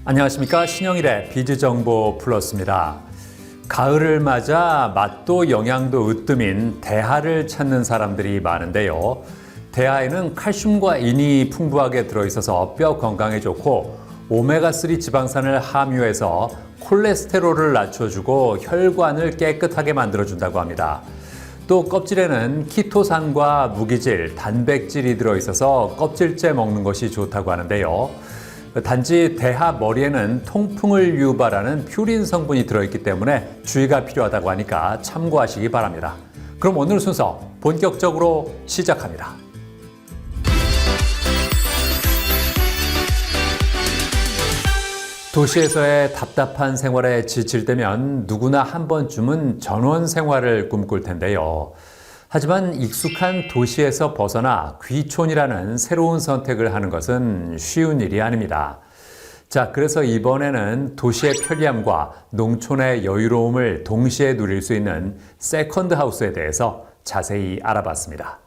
안녕하십니까. 신영일의 비즈정보 플러스입니다. 가을을 맞아 맛도 영양도 으뜸인 대하를 찾는 사람들이 많은데요. 대하에는 칼슘과 인이 풍부하게 들어있어서 뼈 건강에 좋고 오메가3 지방산을 함유해서 콜레스테롤을 낮춰주고 혈관을 깨끗하게 만들어준다고 합니다. 또 껍질에는 키토산과 무기질, 단백질이 들어있어서 껍질째 먹는 것이 좋다고 하는데요. 단지 대하 머리에는 통풍을 유발하는 퓨린 성분이 들어있기 때문에 주의가 필요하다고 하니까 참고하시기 바랍니다. 그럼 오늘 순서 본격적으로 시작합니다. 도시에서의 답답한 생활에 지칠 때면 누구나 한 번쯤은 전원 생활을 꿈꿀 텐데요. 하지만 익숙한 도시에서 벗어나 귀촌이라는 새로운 선택을 하는 것은 쉬운 일이 아닙니다. 자, 그래서 이번에는 도시의 편리함과 농촌의 여유로움을 동시에 누릴 수 있는 세컨드 하우스에 대해서 자세히 알아봤습니다.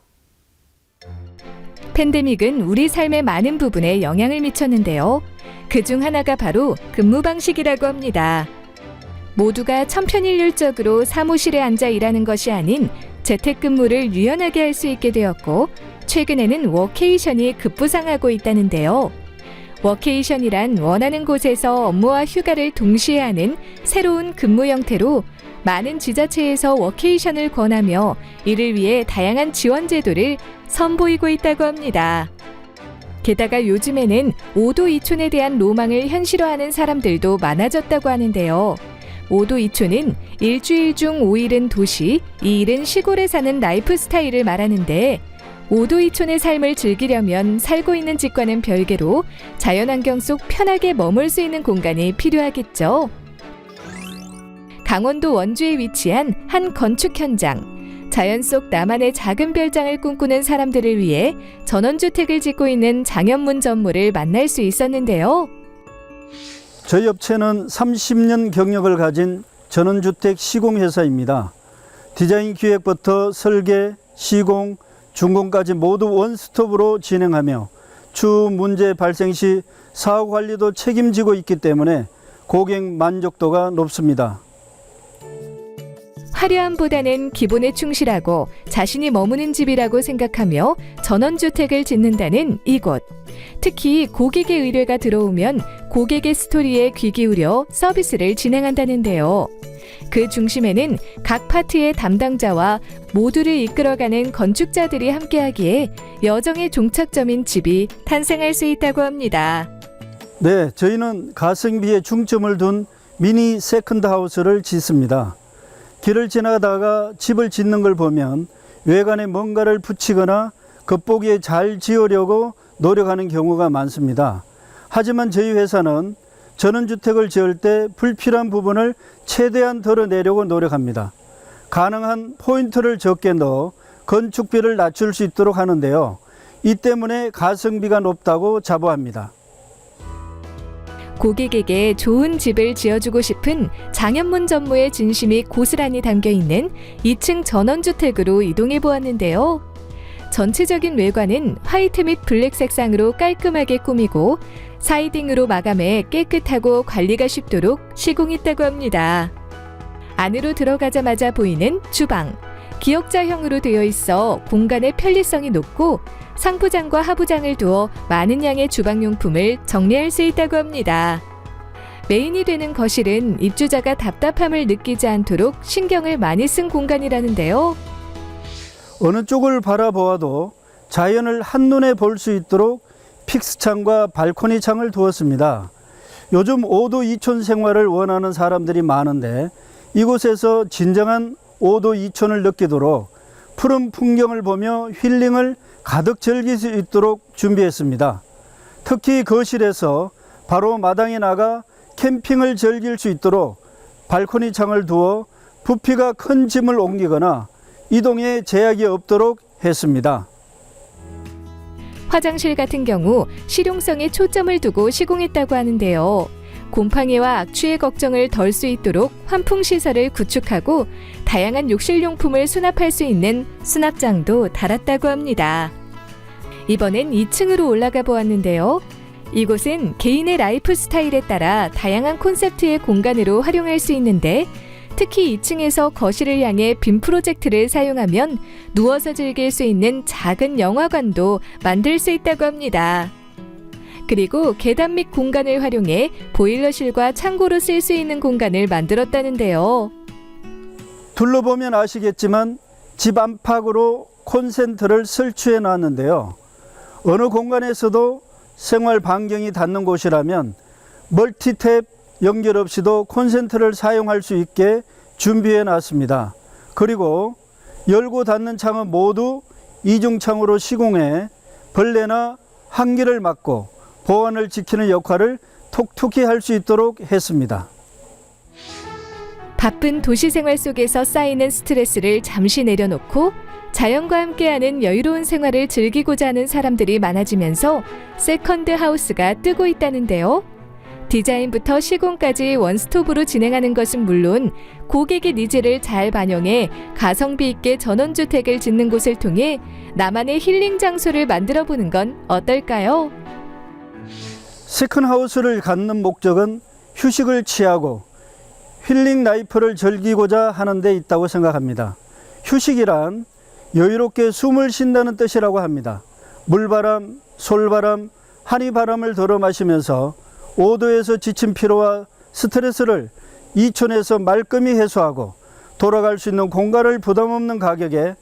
팬데믹은 우리 삶의 많은 부분에 영향을 미쳤는데요. 그중 하나가 바로 근무 방식이라고 합니다. 모두가 천편일률적으로 사무실에 앉아 일하는 것이 아닌 재택근무를 유연하게 할 수 있게 되었고, 최근에는 워케이션이 급부상하고 있다는데요. 워케이션이란 원하는 곳에서 업무와 휴가를 동시에 하는 새로운 근무 형태로 많은 지자체에서 워케이션을 권하며 이를 위해 다양한 지원 제도를 선보이고 있다고 합니다. 게다가 요즘에는 5도 2촌에 대한 로망을 현실화하는 사람들도 많아졌다고 하는데요. 5도 2촌은 일주일 중 5일은 도시, 2일은 시골에 사는 라이프 스타일을 말하는데, 5도 2촌의 삶을 즐기려면 살고 있는 집과는 별개로 자연환경 속 편하게 머물 수 있는 공간이 필요하겠죠. 강원도 원주에 위치한 한 건축 현장. 자연 속 나만의 작은 별장을 꿈꾸는 사람들을 위해 전원주택을 짓고 있는 장현문 전무를 만날 수 있었는데요. 저희 업체는 30년 경력을 가진 전원주택 시공회사입니다. 디자인 기획부터 설계, 시공, 준공까지 모두 원스톱으로 진행하며 추후 문제 발생 시 사후 관리도 책임지고 있기 때문에 고객 만족도가 높습니다. 화려함보다는 기본에 충실하고 자신이 머무는 집이라고 생각하며 전원주택을 짓는다는 이곳. 특히 고객의 의뢰가 들어오면 고객의 스토리에 귀 기울여 서비스를 진행한다는데요. 그 중심에는 각 파트의 담당자와 모두를 이끌어가는 건축자들이 함께하기에 여정의 종착점인 집이 탄생할 수 있다고 합니다. 네, 저희는 가성비에 중점을 둔 미니 세컨드 하우스를 짓습니다. 길을 지나다가 집을 짓는 걸 보면 외관에 뭔가를 붙이거나 겉보기에 잘 지으려고 노력하는 경우가 많습니다. 하지만 저희 회사는 전원주택을 지을 때 불필요한 부분을 최대한 덜어내려고 노력합니다. 가능한 포인트를 적게 넣어 건축비를 낮출 수 있도록 하는데요. 이 때문에 가성비가 높다고 자부합니다. 고객에게 좋은 집을 지어주고 싶은 장현문 전무의 진심이 고스란히 담겨있는 2층 전원주택으로 이동해 보았는데요. 전체적인 외관은 화이트 및 블랙 색상으로 깔끔하게 꾸미고 사이딩으로 마감해 깨끗하고 관리가 쉽도록 시공했다고 합니다. 안으로 들어가자마자 보이는 주방. 기역자형으로 되어 있어 공간의 편리성이 높고 상부장과 하부장을 두어 많은 양의 주방용품을 정리할 수 있다고 합니다. 메인이 되는 거실은 입주자가 답답함을 느끼지 않도록 신경을 많이 쓴 공간이라는데요. 어느 쪽을 바라보아도 자연을 한눈에 볼 수 있도록 픽스창과 발코니 창을 두었습니다. 요즘 5도 2촌 생활을 원하는 사람들이 많은데 이곳에서 진정한 5도 2촌을 느끼도록 푸른 풍경을 보며 힐링을 가득 즐길 수 있도록 준비했습니다. 특히 거실에서 바로 마당에 나가 캠핑을 즐길 수 있도록 발코니 창을 두어 부피가 큰 짐을 옮기거나 이동에 제약이 없도록 했습니다. 화장실 같은 경우 실용성에 초점을 두고 시공했다고 하는데요. 곰팡이와 악취의 걱정을 덜 수 있도록 환풍시설을 구축하고 다양한 욕실용품을 수납할 수 있는 수납장도 달았다고 합니다. 이번엔 2층으로 올라가 보았는데요. 이곳은 개인의 라이프 스타일에 따라 다양한 콘셉트의 공간으로 활용할 수 있는데 특히 2층에서 거실을 향해 빔 프로젝트를 사용하면 누워서 즐길 수 있는 작은 영화관도 만들 수 있다고 합니다. 그리고 계단 및 공간을 활용해 보일러실과 창고로 쓸 수 있는 공간을 만들었다는데요. 둘러보면 아시겠지만 집 안팎으로 콘센트를 설치해 놨는데요. 어느 공간에서도 생활 반경이 닿는 곳이라면 멀티탭 연결 없이도 콘센트를 사용할 수 있게 준비해 놨습니다. 그리고 열고 닫는 창은 모두 이중창으로 시공해 벌레나 한기를 막고 보안을 지키는 역할을 톡톡히 할 수 있도록 했습니다. 바쁜 도시 생활 속에서 쌓이는 스트레스를 잠시 내려놓고 자연과 함께하는 여유로운 생활을 즐기고자 하는 사람들이 많아지면서 세컨드 하우스가 뜨고 있다는데요. 디자인부터 시공까지 원스톱으로 진행하는 것은 물론 고객의 니즈를 잘 반영해 가성비 있게 전원주택을 짓는 곳을 통해 나만의 힐링 장소를 만들어 보는 건 어떨까요? 세컨하우스를 갖는 목적은 휴식을 취하고 힐링 라이프를 즐기고자 하는 데 있다고 생각합니다. 휴식이란 여유롭게 숨을 쉰다는 뜻이라고 합니다. 물바람, 솔바람, 한이바람을 들어 마시면서 5도에서 지친 피로와 스트레스를 이촌에서 말끔히 해소하고 돌아갈 수 있는 공간을 부담 없는 가격에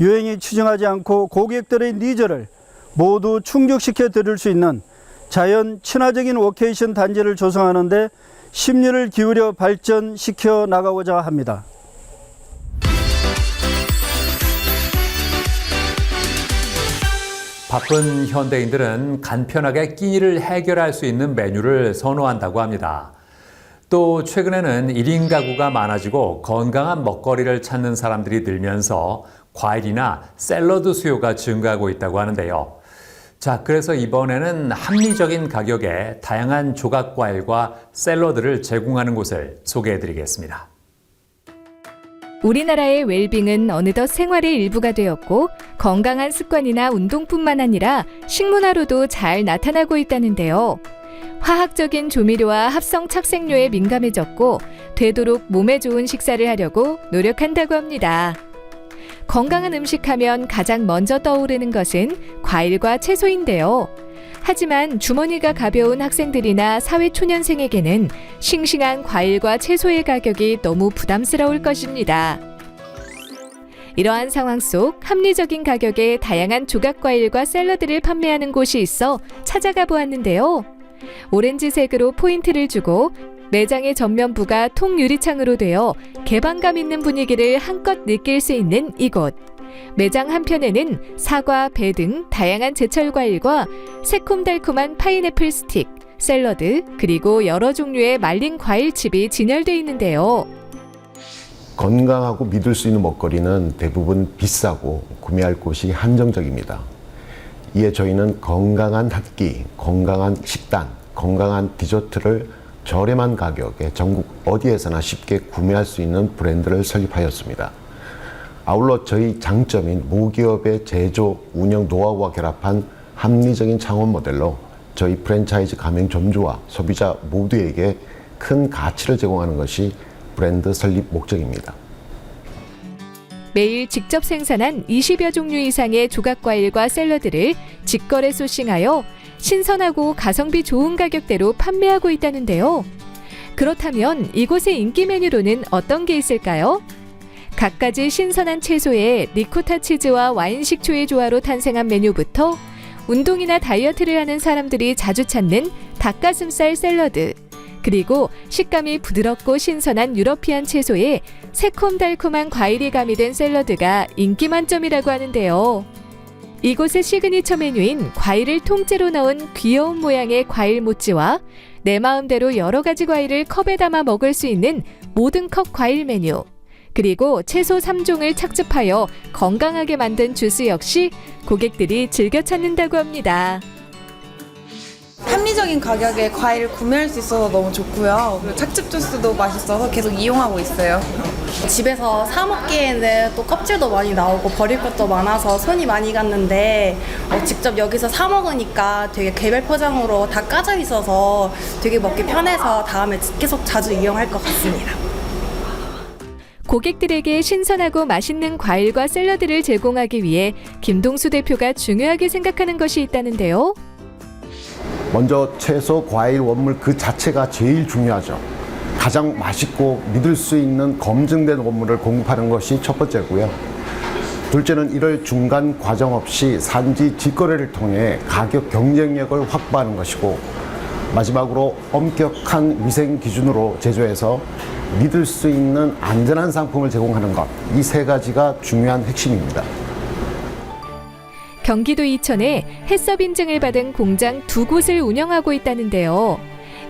유행이 추정하지 않고 고객들의 니즈를 모두 충족시켜 드릴 수 있는 자연 친화적인 워케이션 단지를 조성하는 데 심력을 기울여 발전시켜 나가고자 합니다. 바쁜 현대인들은 간편하게 끼니를 해결할 수 있는 메뉴를 선호한다고 합니다. 또 최근에는 1인 가구가 많아지고 건강한 먹거리를 찾는 사람들이 늘면서 과일이나 샐러드 수요가 증가하고 있다고 하는데요. 자, 그래서 이번에는 합리적인 가격에 다양한 조각과일과 샐러드를 제공하는 곳을 소개해드리겠습니다. 우리나라의 웰빙은 어느덧 생활의 일부가 되었고 건강한 습관이나 운동뿐만 아니라 식문화로도 잘 나타나고 있다는데요. 화학적인 조미료와 합성 착색료에 민감해졌고 되도록 몸에 좋은 식사를 하려고 노력한다고 합니다. 건강한 음식하면 가장 먼저 떠오르는 것은 과일과 채소인데요. 하지만 주머니가 가벼운 학생들이나 사회초년생에게는 싱싱한 과일과 채소의 가격이 너무 부담스러울 것입니다. 이러한 상황 속 합리적인 가격에 다양한 조각과일과 샐러드를 판매하는 곳이 있어 찾아가 보았는데요. 오렌지색으로 포인트를 주고 매장의 전면부가 통유리창으로 되어 개방감 있는 분위기를 한껏 느낄 수 있는 이곳. 매장 한편에는 사과, 배 등 다양한 제철 과일과 새콤달콤한 파인애플 스틱, 샐러드, 그리고 여러 종류의 말린 과일칩이 진열되어 있는데요. 건강하고 믿을 수 있는 먹거리는 대부분 비싸고 구매할 곳이 한정적입니다. 이에 저희는 건강한 한 끼, 건강한 식단, 건강한 디저트를 저렴한 가격에 전국 어디에서나 쉽게 구매할 수 있는 브랜드를 설립하였습니다. 아울러 저희 장점인 모기업의 제조, 운영 노하우와 결합한 합리적인 창업 모델로 저희 프랜차이즈 가맹점주와 소비자 모두에게 큰 가치를 제공하는 것이 브랜드 설립 목적입니다. 매일 직접 생산한 20여 종류 이상의 조각과일과 샐러드를 직거래 소싱하여 신선하고 가성비 좋은 가격대로 판매하고 있다는데요. 그렇다면 이곳의 인기 메뉴로는 어떤 게 있을까요? 갖가지 신선한 채소에 리코타 치즈와 와인 식초의 조화로 탄생한 메뉴부터 운동이나 다이어트를 하는 사람들이 자주 찾는 닭가슴살 샐러드, 그리고 식감이 부드럽고 신선한 유러피안 채소에 새콤달콤한 과일이 가미된 샐러드가 인기 만점이라고 하는데요. 이곳의 시그니처 메뉴인 과일을 통째로 넣은 귀여운 모양의 과일 모찌와 내 마음대로 여러 가지 과일을 컵에 담아 먹을 수 있는 모든 컵 과일 메뉴, 그리고 채소 3종을 착즙하여 건강하게 만든 주스 역시 고객들이 즐겨 찾는다고 합니다. 합리적인 가격에 과일을 구매할 수 있어서 너무 좋고요. 그리고 착즙 주스도 맛있어서 계속 이용하고 있어요. 집에서 사 먹기에는 또 껍질도 많이 나오고 버릴 것도 많아서 손이 많이 갔는데 직접 여기서 사 먹으니까 되게 개별 포장으로 다 까져 있어서 되게 먹기 편해서 다음에 계속 자주 이용할 것 같습니다. 고객들에게 신선하고 맛있는 과일과 샐러드를 제공하기 위해 김동수 대표가 중요하게 생각하는 것이 있다는데요. 먼저 채소, 과일, 원물 그 자체가 제일 중요하죠. 가장 맛있고 믿을 수 있는 검증된 원물을 공급하는 것이 첫 번째고요. 둘째는 이를 중간 과정 없이 산지 직거래를 통해 가격 경쟁력을 확보하는 것이고, 마지막으로 엄격한 위생 기준으로 제조해서 믿을 수 있는 안전한 상품을 제공하는 것, 이 세 가지가 중요한 핵심입니다. 경기도 이천에 해썹 인증을 받은 공장 2곳을 운영하고 있다는데요.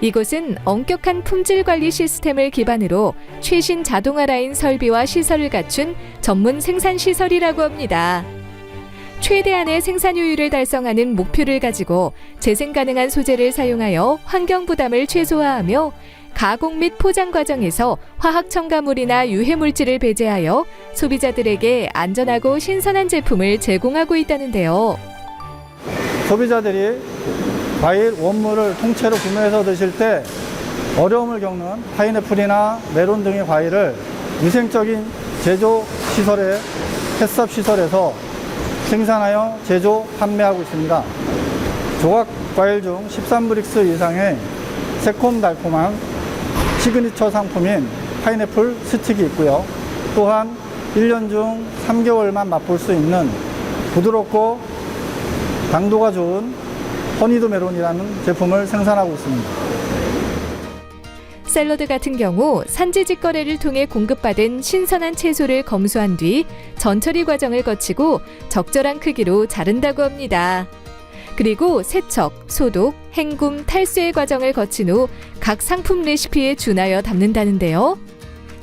이곳은 엄격한 품질 관리 시스템을 기반으로 최신 자동화 라인 설비와 시설을 갖춘 전문 생산 시설이라고 합니다. 최대한의 생산 효율을 달성하는 목표를 가지고 재생 가능한 소재를 사용하여 환경 부담을 최소화하며 가공 및 포장 과정에서 화학 첨가물이나 유해 물질을 배제하여 소비자들에게 안전하고 신선한 제품을 제공하고 있다는데요. 소비자들이 과일, 원물을 통째로 구매해서 드실 때 어려움을 겪는 파인애플이나 메론 등의 과일을 위생적인 제조 시설의 해썹 시설에서 생산하여 제조, 판매하고 있습니다. 조각 과일 중 13브릭스 이상의 새콤달콤한 시그니처 상품인 파인애플 스틱이 있고요. 또한 1년 중 3개월만 맛볼 수 있는 부드럽고 당도가 좋은 허니드 메론이라는 제품을 생산하고 있습니다. 샐러드 같은 경우 산지 직거래를 통해 공급받은 신선한 채소를 검수한 뒤 전처리 과정을 거치고 적절한 크기로 자른다고 합니다. 그리고 세척, 소독, 헹굼, 탈수의 과정을 거친 후 각 상품 레시피에 준하여 담는다는데요.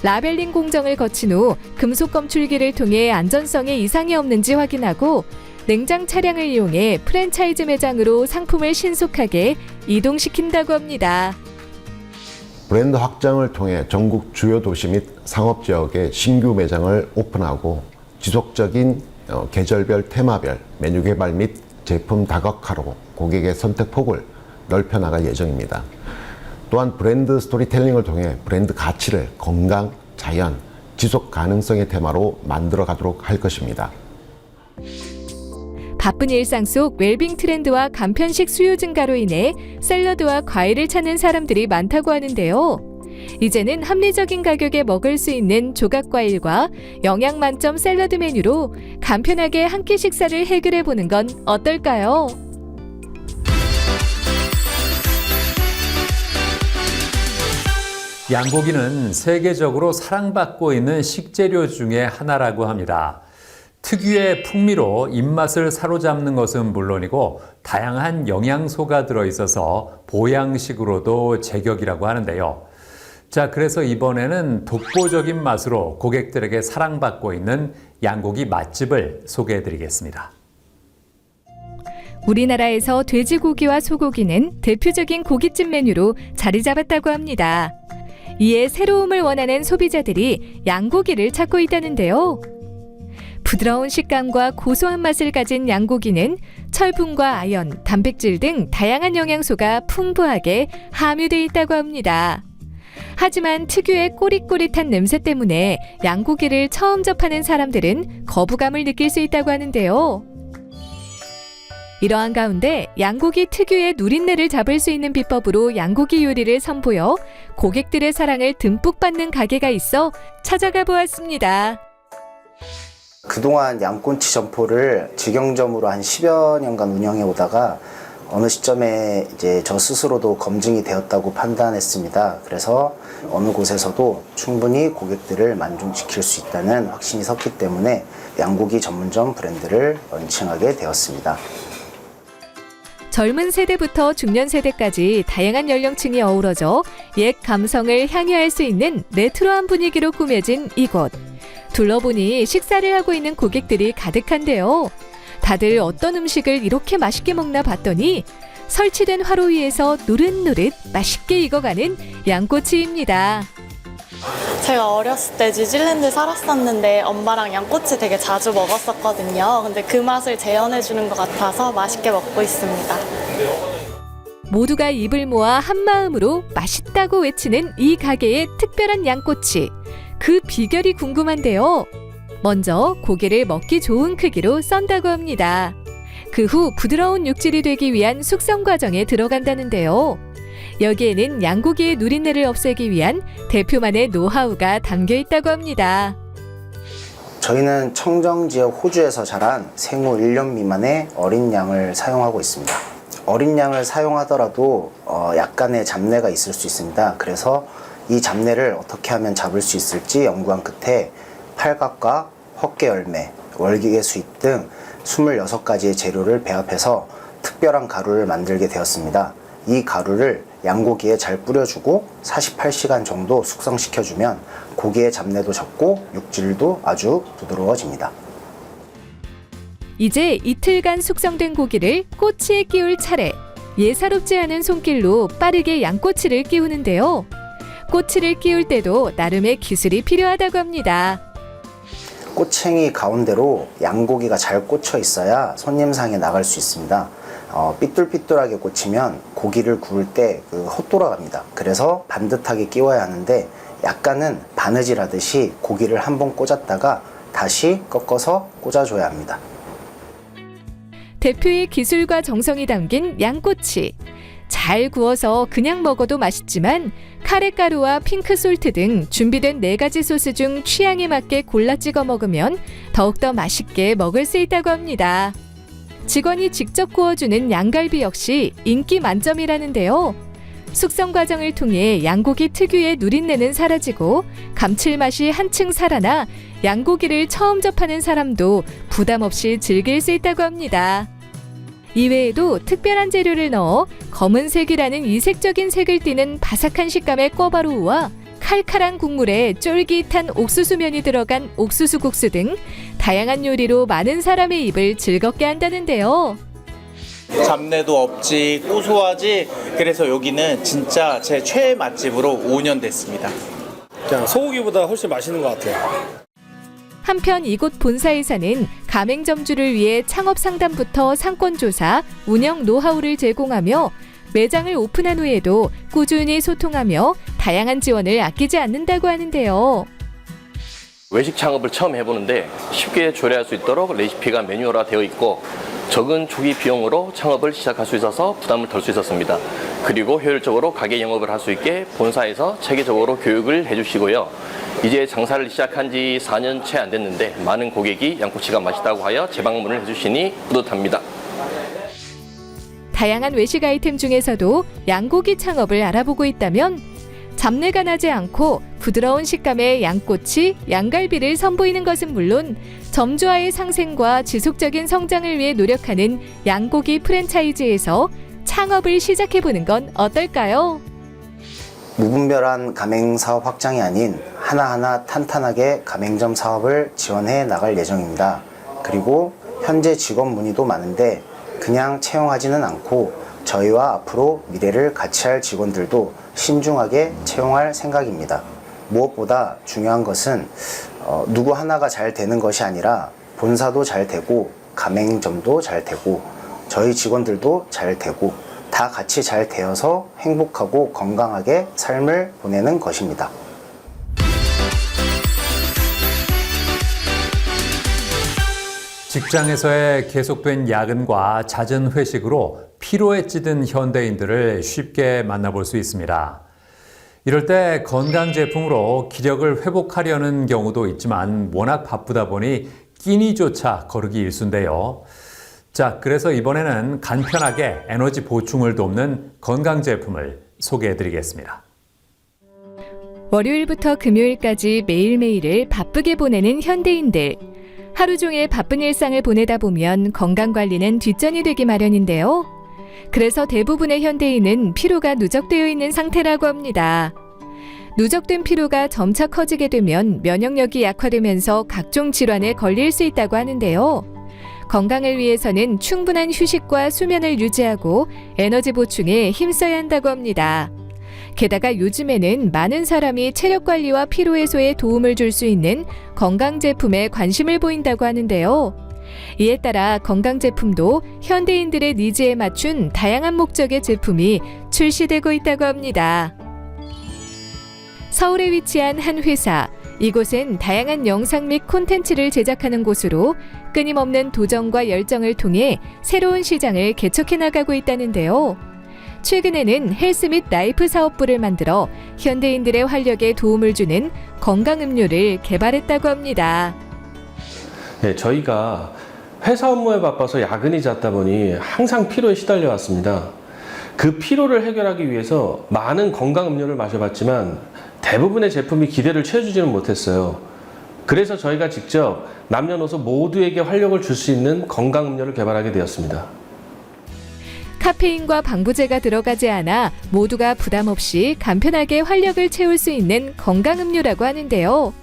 라벨링 공정을 거친 후 금속 검출기를 통해 안전성에 이상이 없는지 확인하고 냉장 차량을 이용해 프랜차이즈 매장으로 상품을 신속하게 이동시킨다고 합니다. 브랜드 확장을 통해 전국 주요 도시 및 상업지역에 신규 매장을 오픈하고 지속적인 계절별, 테마별 메뉴 개발 및 제품 다각화로 고객의 선택 폭을 넓혀나갈 예정입니다. 또한 브랜드 스토리텔링을 통해 브랜드 가치를 건강, 자연, 지속 가능성의 테마로 만들어 가도록 할 것입니다. 바쁜 일상 속 웰빙 트렌드와 간편식 수요 증가로 인해 샐러드와 과일을 찾는 사람들이 많다고 하는데요. 이제는 합리적인 가격에 먹을 수 있는 조각과일과 영양 만점 샐러드 메뉴로 간편하게 한 끼 식사를 해결해 보는 건 어떨까요? 양고기는 세계적으로 사랑받고 있는 식재료 중에 하나라고 합니다. 특유의 풍미로 입맛을 사로잡는 것은 물론이고 다양한 영양소가 들어있어서 보양식으로도 제격이라고 하는데요. 자, 그래서 이번에는 독보적인 맛으로 고객들에게 사랑받고 있는 양고기 맛집을 소개해드리겠습니다. 우리나라에서 돼지고기와 소고기는 대표적인 고깃집 메뉴로 자리 잡았다고 합니다. 이에 새로움을 원하는 소비자들이 양고기를 찾고 있다는데요. 부드러운 식감과 고소한 맛을 가진 양고기는 철분과 아연, 단백질 등 다양한 영양소가 풍부하게 함유되어 있다고 합니다. 하지만 특유의 꼬릿꼬릿한 냄새 때문에 양고기를 처음 접하는 사람들은 거부감을 느낄 수 있다고 하는데요. 이러한 가운데 양고기 특유의 누린내를 잡을 수 있는 비법으로 양고기 요리를 선보여 고객들의 사랑을 듬뿍 받는 가게가 있어 찾아가 보았습니다. 그동안 양꼬치 점포를 직영점으로 한 10여 년간 운영해 오다가 어느 시점에 이제 저 스스로도 검증이 되었다고 판단했습니다. 그래서 어느 곳에서도 충분히 고객들을 만족시킬 수 있다는 확신이 섰기 때문에 양고기 전문점 브랜드를 런칭하게 되었습니다. 젊은 세대부터 중년 세대까지 다양한 연령층이 어우러져 옛 감성을 향유할 수 있는 레트로한 분위기로 꾸며진 이곳. 둘러보니 식사를 하고 있는 고객들이 가득한데요. 다들 어떤 음식을 이렇게 맛있게 먹나 봤더니 설치된 화로 위에서 노릇노릇 맛있게 익어가는 양꼬치입니다. 제가 어렸을 때 뉴질랜드 살았었는데 엄마랑 양꼬치 되게 자주 먹었었거든요. 근데 그 맛을 재현해 주는 것 같아서 맛있게 먹고 있습니다. 모두가 입을 모아 한마음으로 맛있다고 외치는 이 가게의 특별한 양꼬치. 그 비결이 궁금한데요. 먼저 고기를 먹기 좋은 크기로 썬다고 합니다. 그 후 부드러운 육질이 되기 위한 숙성 과정에 들어간다는데요. 여기에는 양고기의 누린내를 없애기 위한 대표만의 노하우가 담겨 있다고 합니다. 저희는 청정 지역 호주에서 자란 생후 1년 미만의 어린 양을 사용하고 있습니다. 어린 양을 사용하더라도 약간의 잡내가 있을 수 있습니다. 그래서 이 잡내를 어떻게 하면 잡을 수 있을지 연구한 끝에 팔각과 헛개열매, 월계수잎 등 26가지의 재료를 배합해서 특별한 가루를 만들게 되었습니다. 이 가루를 양고기에 잘 뿌려주고 48시간 정도 숙성시켜주면 고기의 잡내도 적고 육질도 아주 부드러워집니다. 이제 이틀간 숙성된 고기를 꼬치에 끼울 차례. 예사롭지 않은 손길로 빠르게 양꼬치를 끼우는데요. 꼬치를 끼울 때도 나름의 기술이 필요하다고 합니다. 꼬챙이 가운데로 양고기가 잘 꽂혀 있어야 손님상에 나갈 수 있습니다. 삐뚤삐뚤하게 꽂히면 고기를 구울 때 헛돌아갑니다. 그래서 반듯하게 끼워야 하는데 약간은 바느질 하듯이 고기를 한번 꽂았다가 다시 꺾어서 꽂아줘야 합니다. 대표의 기술과 정성이 담긴 양꼬치. 잘 구워서 그냥 먹어도 맛있지만 카레가루와 핑크솔트 등 준비된 4가지 소스 중 취향에 맞게 골라 찍어 먹으면 더욱더 맛있게 먹을 수 있다고 합니다. 직원이 직접 구워주는 양갈비 역시 인기 만점이라는데요. 숙성 과정을 통해 양고기 특유의 누린내는 사라지고 감칠맛이 한층 살아나 양고기를 처음 접하는 사람도 부담 없이 즐길 수 있다고 합니다. 이외에도 특별한 재료를 넣어 검은색이라는 이색적인 색을 띠는 바삭한 식감의 꿔바로우와 칼칼한 국물에 쫄깃한 옥수수면이 들어간 옥수수국수 등 다양한 요리로 많은 사람의 입을 즐겁게 한다는데요. 잡내도 없지, 고소하지. 그래서 여기는 진짜 제 최애 맛집으로 5년 됐습니다. 그냥 소고기보다 훨씬 맛있는 것 같아요. 한편 이곳 본사에서는 가맹점주를 위해 창업 상담부터 상권 조사, 운영 노하우를 제공하며 매장을 오픈한 후에도 꾸준히 소통하며 다양한 지원을 아끼지 않는다고 하는데요. 외식 창업을 처음 해보는데 쉽게 조리할 수 있도록 레시피가 매뉴얼화 되어 있고 적은 초기 비용으로 창업을 시작할 수 있어서 부담을 덜 수 있었습니다. 그리고 효율적으로 가게 영업을 할 수 있게 본사에서 체계적으로 교육을 해주시고요. 이제 장사를 시작한 지 4년 채 안 됐는데 많은 고객이 양꼬치가 맛있다고 하여 재방문을 해주시니 뿌듯합니다. 다양한 외식 아이템 중에서도 양고기 창업을 알아보고 있다면 잡내가 나지 않고 부드러운 식감의 양꼬치, 양갈비를 선보이는 것은 물론 점주와의 상생과 지속적인 성장을 위해 노력하는 양고기 프랜차이즈에서 창업을 시작해보는 건 어떨까요? 무분별한 가맹 사업 확장이 아닌 하나하나 탄탄하게 가맹점 사업을 지원해 나갈 예정입니다. 그리고 현재 직원 문의도 많은데 그냥 채용하지는 않고 저희와 앞으로 미래를 같이 할 직원들도 신중하게 채용할 생각입니다. 무엇보다 중요한 것은 누구 하나가 잘 되는 것이 아니라 본사도 잘 되고 가맹점도 잘 되고 저희 직원들도 잘 되고 다 같이 잘 되어서 행복하고 건강하게 삶을 보내는 것입니다. 직장에서의 계속된 야근과 잦은 회식으로 피로에 찌든 현대인들을 쉽게 만나볼 수 있습니다. 이럴 때 건강제품으로 기력을 회복하려는 경우도 있지만 워낙 바쁘다 보니 끼니조차 거르기 일쑤인데요. 자, 그래서 이번에는 간편하게 에너지 보충을 돕는 건강제품을 소개해드리겠습니다. 월요일부터 금요일까지 매일매일을 바쁘게 보내는 현대인들. 하루 종일 바쁜 일상을 보내다 보면 건강관리는 뒷전이 되기 마련인데요. 그래서 대부분의 현대인은 피로가 누적되어 있는 상태라고 합니다. 누적된 피로가 점차 커지게 되면 면역력이 약화되면서 각종 질환에 걸릴 수 있다고 하는데요. 건강을 위해서는 충분한 휴식과 수면을 유지하고 에너지 보충에 힘써야 한다고 합니다. 게다가 요즘에는 많은 사람이 체력 관리와 피로 해소에 도움을 줄 수 있는 건강 제품에 관심을 보인다고 하는데요. 이에 따라 건강 제품도 현대인들의 니즈에 맞춘 다양한 목적의 제품이 출시되고 있다고 합니다. 서울에 위치한 한 회사. 이곳은 다양한 영상 및 콘텐츠를 제작하는 곳으로 끊임없는 도전과 열정을 통해 새로운 시장을 개척해 나가고 있다는데요. 최근에는 헬스 및 라이프 사업부를 만들어 현대인들의 활력에 도움을 주는 건강 음료를 개발했다고 합니다. 네, 저희가 회사 업무에 바빠서 야근이 잦다 보니 항상 피로에 시달려 왔습니다. 그 피로를 해결하기 위해서 많은 건강 음료를 마셔봤지만 대부분의 제품이 기대를 채워주지는 못했어요. 그래서 저희가 직접 남녀노소 모두에게 활력을 줄 수 있는 건강 음료를 개발하게 되었습니다. 카페인과 방부제가 들어가지 않아 모두가 부담 없이 간편하게 활력을 채울 수 있는 건강 음료라고 하는데요.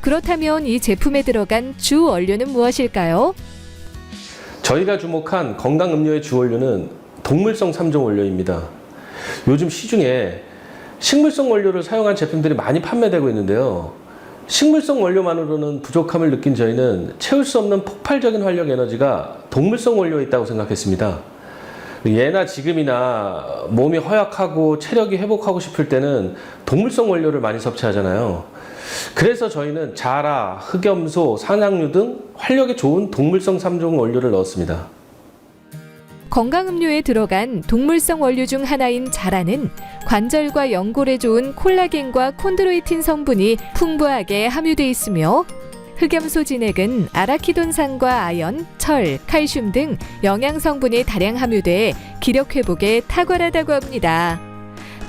그렇다면 이 제품에 들어간 주 원료는 무엇일까요? 저희가 주목한 건강 음료의 주 원료는 동물성 3종 원료입니다. 요즘 시중에 식물성 원료를 사용한 제품들이 많이 판매되고 있는데요. 식물성 원료만으로는 부족함을 느낀 저희는 채울 수 없는 폭발적인 활력 에너지가 동물성 원료에 있다고 생각했습니다. 예나 지금이나 몸이 허약하고 체력이 회복하고 싶을 때는 동물성 원료를 많이 섭취하잖아요. 그래서 저희는 자라, 흑염소, 산양류 등 활력에 좋은 동물성 3종 원료를 넣었습니다. 건강음료에 들어간 동물성 원료 중 하나인 자라는 관절과 연골에 좋은 콜라겐과 콘드로이틴 성분이 풍부하게 함유돼 있으며 흑염소 진액은 아라키돈산과 아연, 철, 칼슘 등 영양 성분이 다량 함유돼 기력 회복에 탁월하다고 합니다.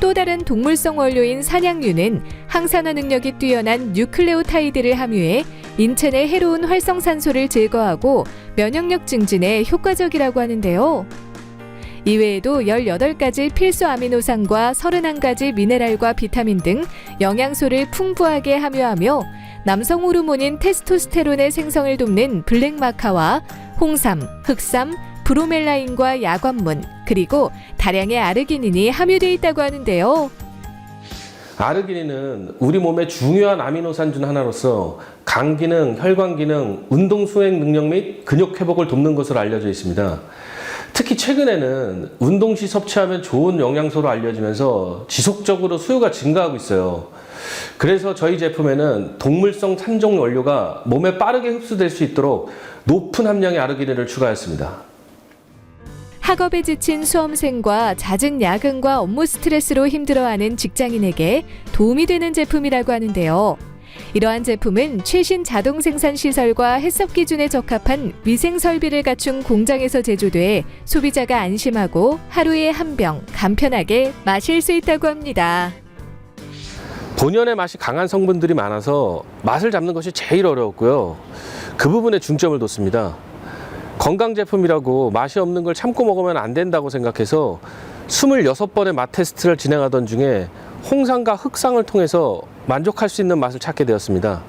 또 다른 동물성 원료인 산양류는 항산화 능력이 뛰어난 뉴클레오타이드를 함유해 인체 내 해로운 활성산소를 제거하고 면역력 증진에 효과적이라고 하는데요. 이외에도 18가지 필수 아미노산과 31가지 미네랄과 비타민 등 영양소를 풍부하게 함유하며 남성 호르몬인 테스토스테론의 생성을 돕는 블랙마카와 홍삼, 흑삼, 브로멜라인과 야관문, 그리고 다량의 아르기닌이 함유되어 있다고 하는데요. 아르기닌은 우리 몸의 중요한 아미노산 중 하나로서 간 기능, 혈관 기능, 운동 수행 능력 및 근육 회복을 돕는 것으로 알려져 있습니다. 특히 최근에는 운동 시 섭취하면 좋은 영양소로 알려지면서 지속적으로 수요가 증가하고 있어요. 그래서 저희 제품에는 동물성 3종 원료가 몸에 빠르게 흡수될 수 있도록 높은 함량의 아르기닌을 추가했습니다. 학업에 지친 수험생과 잦은 야근과 업무 스트레스로 힘들어하는 직장인에게 도움이 되는 제품이라고 하는데요. 이러한 제품은 최신 자동 생산 시설과 해썹 기준에 적합한 위생 설비를 갖춘 공장에서 제조돼 소비자가 안심하고 하루에 한 병 간편하게 마실 수 있다고 합니다. 본연의 맛이 강한 성분들이 많아서 맛을 잡는 것이 제일 어려웠고요. 그 부분에 중점을 뒀습니다. 건강 제품이라고 맛이 없는 걸 참고 먹으면 안 된다고 생각해서 26번의 맛 테스트를 진행하던 중에 홍상과 흑상을 통해서 만족할 수 있는 맛을 찾게 되었습니다.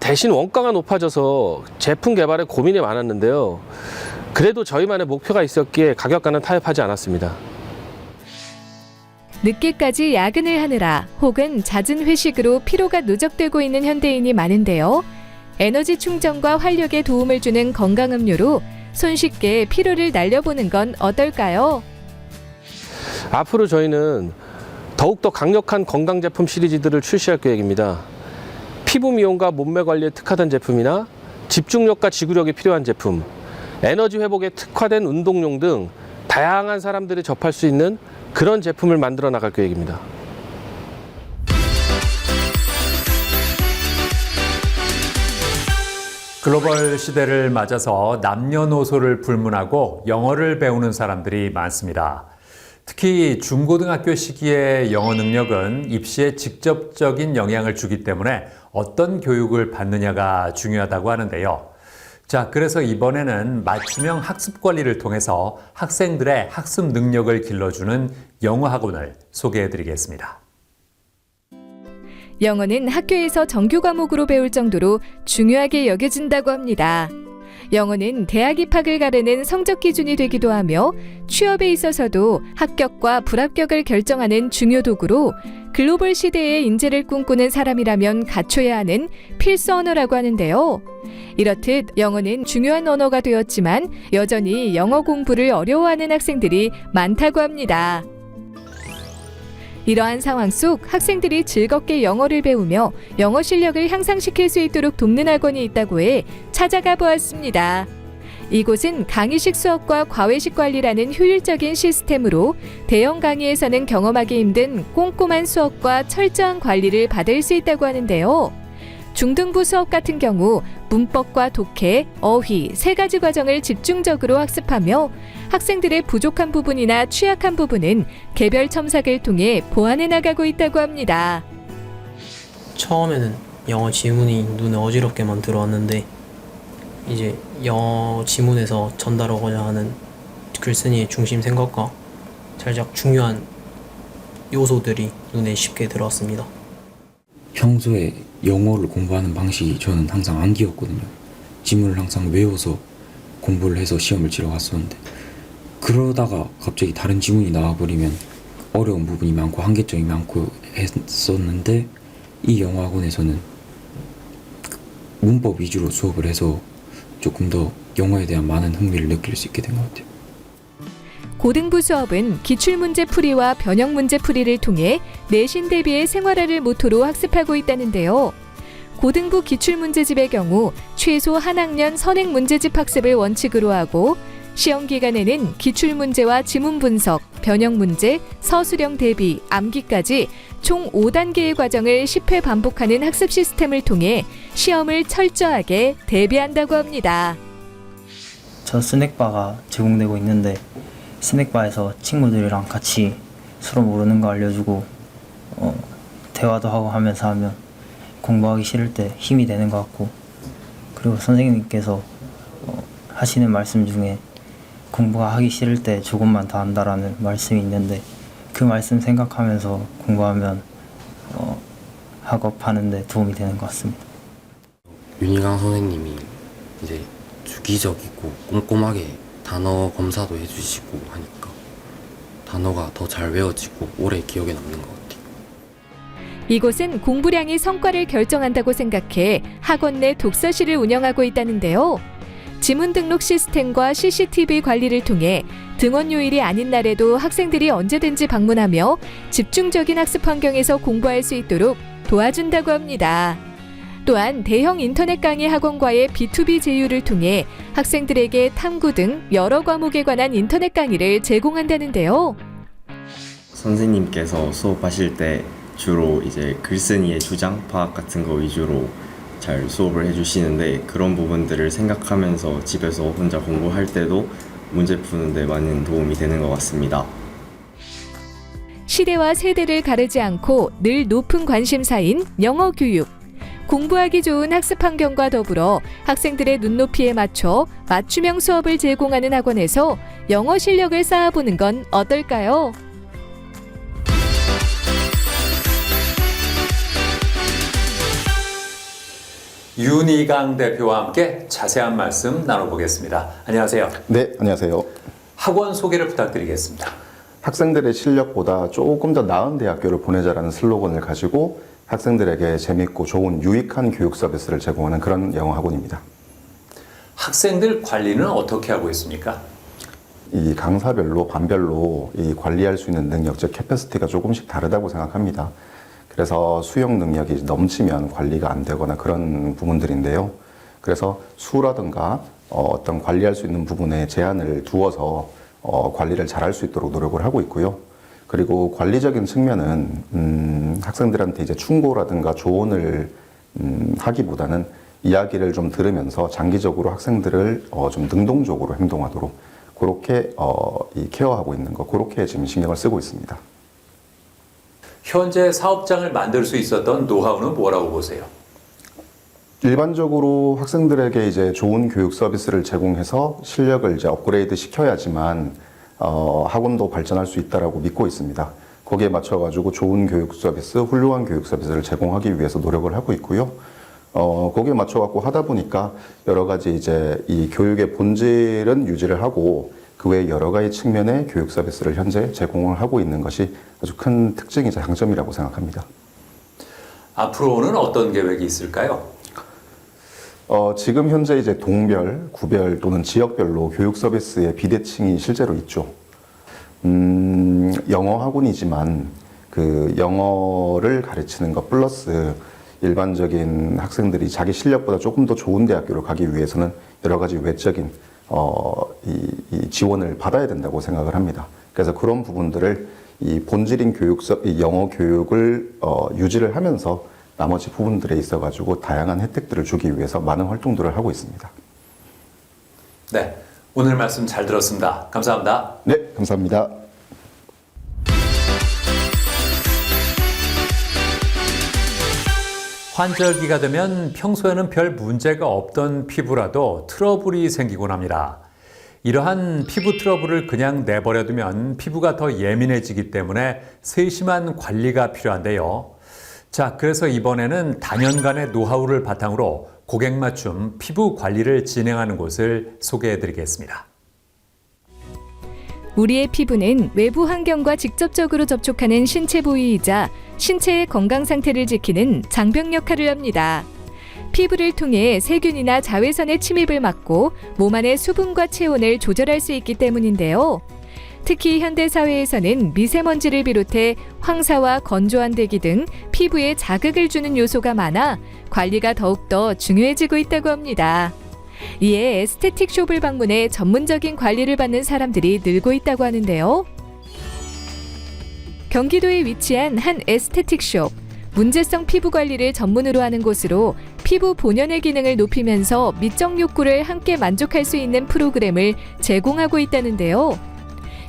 대신 원가가 높아져서 제품 개발에 고민이 많았는데요. 그래도 저희만의 목표가 있었기에 가격과는 타협하지 않았습니다. 늦게까지 야근을 하느라 혹은 잦은 회식으로 피로가 누적되고 있는 현대인이 많은데요. 에너지 충전과 활력에 도움을 주는 건강음료로 손쉽게 피로를 날려보는 건 어떨까요? 앞으로 저희는 더욱더 강력한 건강 제품 시리즈들을 출시할 계획입니다. 피부 미용과 몸매 관리에 특화된 제품이나 집중력과 지구력이 필요한 제품, 에너지 회복에 특화된 운동용 등 다양한 사람들이 접할 수 있는 그런 제품을 만들어 나갈 계획입니다. 글로벌 시대를 맞아서 남녀노소를 불문하고 영어를 배우는 사람들이 많습니다. 특히 중고등학교 시기의 영어 능력은 입시에 직접적인 영향을 주기 때문에 어떤 교육을 받느냐가 중요하다고 하는데요. 자, 그래서 이번에는 맞춤형 학습 관리를 통해서 학생들의 학습 능력을 길러주는 영어 학원을 소개해드리겠습니다. 영어는 학교에서 정규 과목으로 배울 정도로 중요하게 여겨진다고 합니다. 영어는 대학 입학을 가르는 성적 기준이 되기도 하며 취업에 있어서도 합격과 불합격을 결정하는 중요 도구로 글로벌 시대의 인재를 꿈꾸는 사람이라면 갖춰야 하는 필수 언어라고 하는데요. 이렇듯 영어는 중요한 언어가 되었지만 여전히 영어 공부를 어려워하는 학생들이 많다고 합니다. 이러한 상황 속 학생들이 즐겁게 영어를 배우며 영어 실력을 향상시킬 수 있도록 돕는 학원이 있다고 해 찾아가 보았습니다. 이곳은 강의식 수업과 과외식 관리라는 효율적인 시스템으로 대형 강의에서는 경험하기 힘든 꼼꼼한 수업과 철저한 관리를 받을 수 있다고 하는데요. 중등부 수업 같은 경우 문법과 독해, 어휘 3가지 과정을 집중적으로 학습하며 학생들의 부족한 부분이나 취약한 부분은 개별 첨삭을 통해 보완해 나가고 있다고 합니다. 처음에는 영어 지문이 눈에 어지럽게만 들어왔는데 이제 영어 지문에서 전달하고자 하는 글쓴이의 중심 생각과 살짝 중요한 요소들이 눈에 쉽게 들어왔습니다. 평소에 영어를 공부하는 방식이 저는 항상 암기였거든요. 지문을 항상 외워서 공부를 해서 시험을 치러 갔었는데 그러다가 갑자기 다른 지문이 나와버리면 어려운 부분이 많고 한계점이 많고 했었는데 이 영어 학원에서는 문법 위주로 수업을 해서 조금 더 영어에 대한 많은 흥미를 느낄 수 있게 된 것 같아요. 고등부 수업은 기출문제 풀이와 변형 문제 풀이를 통해 내신 대비의 생활화를 모토로 학습하고 있다는데요. 고등부 기출문제집의 경우 최소 한 학년 선행 문제집 학습을 원칙으로 하고 시험 기간에는 기출문제와 지문 분석, 변형 문제, 서술형 대비, 암기까지 총 5단계의 과정을 10회 반복하는 학습 시스템을 통해 시험을 철저하게 대비한다고 합니다. 저 스낵바가 제공되고 있는데 스낵바에서 친구들이랑 같이 서로 모르는 거 알려주고 대화도 하고 하면서 하면 공부하기 싫을 때 힘이 되는 것 같고, 그리고 선생님께서 하시는 말씀 중에 공부가 하기 싫을 때 조금만 더 한다라는 말씀이 있는데 그 말씀 생각하면서 공부하면 학업하는 데 도움이 되는 것 같습니다. 윤희강 선생님이 이제 주기적이고 꼼꼼하게 단어 검사도 해주시고 하니까 단어가 더 잘 외워지고 오래 기억에 남는 것 같아요. 이곳은 공부량이 성과를 결정한다고 생각해 학원 내 독서실을 운영하고 있다는데요. 지문 등록 시스템과 CCTV 관리를 통해 등원 요일이 아닌 날에도 학생들이 언제든지 방문하며 집중적인 학습 환경에서 공부할 수 있도록 도와준다고 합니다. 또한 대형 인터넷 강의 학원과의 B2B 제휴를 통해 학생들에게 탐구 등 여러 과목에 관한 인터넷 강의를 제공한다는데요. 선생님께서 수업하실 때 주로 이제 글쓴이의 주장 파악 같은 거 위주로 잘 수업을 해주시는데 그런 부분들을 생각하면서 집에서 혼자 공부할 때도 문제 푸는데 많은 도움이 되는 것 같습니다. 시대와 세대를 가르지 않고 늘 높은 관심사인 영어 교육. 공부하기 좋은 학습 환경과 더불어 학생들의 눈높이에 맞춰 맞춤형 수업을 제공하는 학원에서 영어 실력을 쌓아보는 건 어떨까요? 윤희강 대표와 함께 자세한 말씀 나눠보겠습니다. 안녕하세요. 네, 안녕하세요. 학원 소개를 부탁드리겠습니다. 학생들의 실력보다 조금 더 나은 대학교를 보내자라는 슬로건을 가지고 학생들에게 재밌고 좋은 유익한 교육 서비스를 제공하는 그런 영어 학원입니다. 학생들 관리는 어떻게 하고 있습니까? 이 강사별로 반별로 이 관리할 수 있는 능력, 즉 캐패시티가 조금씩 다르다고 생각합니다. 그래서 수용 능력이 넘치면 관리가 안 되거나 그런 부분들인데요. 그래서 수라든가 어떤 관리할 수 있는 부분에 제한을 두어서 관리를 잘할 수 있도록 노력을 하고 있고요. 그리고 관리적인 측면은 학생들한테 이제 충고라든가 조언을 하기보다는 이야기를 좀 들으면서 장기적으로 학생들을 좀 능동적으로 행동하도록 그렇게 이 케어하고 있는 거, 그렇게 지금 신경을 쓰고 있습니다. 현재 사업장을 만들 수 있었던 노하우는 뭐라고 보세요? 일반적으로 학생들에게 이제 좋은 교육 서비스를 제공해서 실력을 이제 업그레이드 시켜야지만 학원도 발전할 수 있다라고 믿고 있습니다. 거기에 맞춰가지고 좋은 교육 서비스, 훌륭한 교육 서비스를 제공하기 위해서 노력을 하고 있고요. 거기에 맞춰갖고 하다 보니까 여러 가지 이제 이 교육의 본질은 유지를 하고 그 외에 여러 가지 측면의 교육 서비스를 현재 제공을 하고 있는 것이 아주 큰 특징이자 장점이라고 생각합니다. 앞으로는 어떤 계획이 있을까요? 지금 현재 이제 동별, 구별 또는 지역별로 교육 서비스의 비대칭이 실제로 있죠. 영어 학원이지만 그 영어를 가르치는 것 플러스 일반적인 학생들이 자기 실력보다 조금 더 좋은 대학교를 가기 위해서는 여러 가지 외적인 이 지원을 받아야 된다고 생각을 합니다. 그래서 그런 부분들을 이 본질인 이 영어 교육을 유지를 하면서 나머지 부분들에 있어 가지고 다양한 혜택들을 주기 위해서 많은 활동들을 하고 있습니다. 네, 오늘 말씀 잘 들었습니다. 감사합니다. 네, 감사합니다. 환절기가 되면 평소에는 별 문제가 없던 피부라도 트러블이 생기곤 합니다. 이러한 피부 트러블을 그냥 내버려두면 피부가 더 예민해지기 때문에 세심한 관리가 필요한데요. 자, 그래서 이번에는 단연간의 노하우를 바탕으로 고객 맞춤 피부 관리를 진행하는 곳을 소개해드리겠습니다. 우리의 피부는 외부 환경과 직접적으로 접촉하는 신체 부위이자 신체의 건강 상태를 지키는 장벽 역할을 합니다. 피부를 통해 세균이나 자외선의 침입을 막고 몸 안의 수분과 체온을 조절할 수 있기 때문인데요. 특히 현대 사회에서는 미세먼지를 비롯해 황사와 건조한 대기 등 피부에 자극을 주는 요소가 많아 관리가 더욱더 중요해지고 있다고 합니다. 이에 에스테틱 숍을 방문해 전문적인 관리를 받는 사람들이 늘고 있다고 하는데요. 경기도에 위치한 한 에스테틱 숍. 문제성 피부 관리를 전문으로 하는 곳으로 피부 본연의 기능을 높이면서 미적 욕구를 함께 만족할 수 있는 프로그램을 제공하고 있다는데요.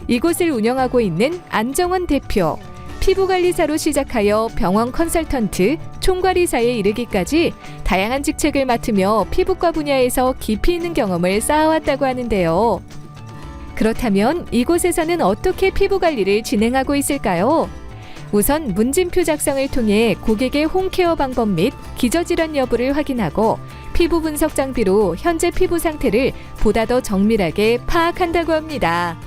이곳을 운영하고 있는 안정원 대표. 피부관리사로 시작하여 병원 컨설턴트, 총괄의사에 이르기까지 다양한 직책을 맡으며 피부과 분야에서 깊이 있는 경험을 쌓아왔다고 하는데요. 그렇다면 이곳에서는 어떻게 피부관리를 진행하고 있을까요? 우선 문진표 작성을 통해 고객의 홈케어 방법 및 기저질환 여부를 확인하고 피부 분석 장비로 현재 피부 상태를 보다 더 정밀하게 파악한다고 합니다.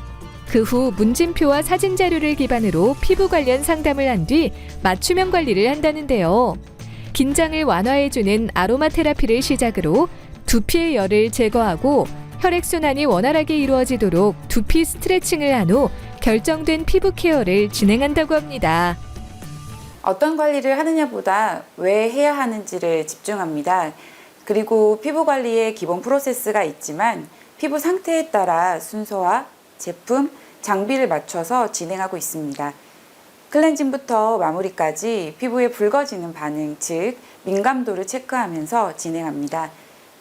그 후 문진표와 사진 자료를 기반으로 피부 관련 상담을 한 뒤 맞춤형 관리를 한다는데요. 긴장을 완화해주는 아로마 테라피를 시작으로 두피의 열을 제거하고 혈액순환이 원활하게 이루어지도록 두피 스트레칭을 한 후 결정된 피부 케어를 진행한다고 합니다. 어떤 관리를 하느냐보다 왜 해야 하는지를 집중합니다. 그리고 피부 관리에 기본 프로세스가 있지만 피부 상태에 따라 순서와 제품, 장비를 맞춰서 진행하고 있습니다. 클렌징부터 마무리까지 피부에 붉어지는 반응, 즉 민감도를 체크하면서 진행합니다.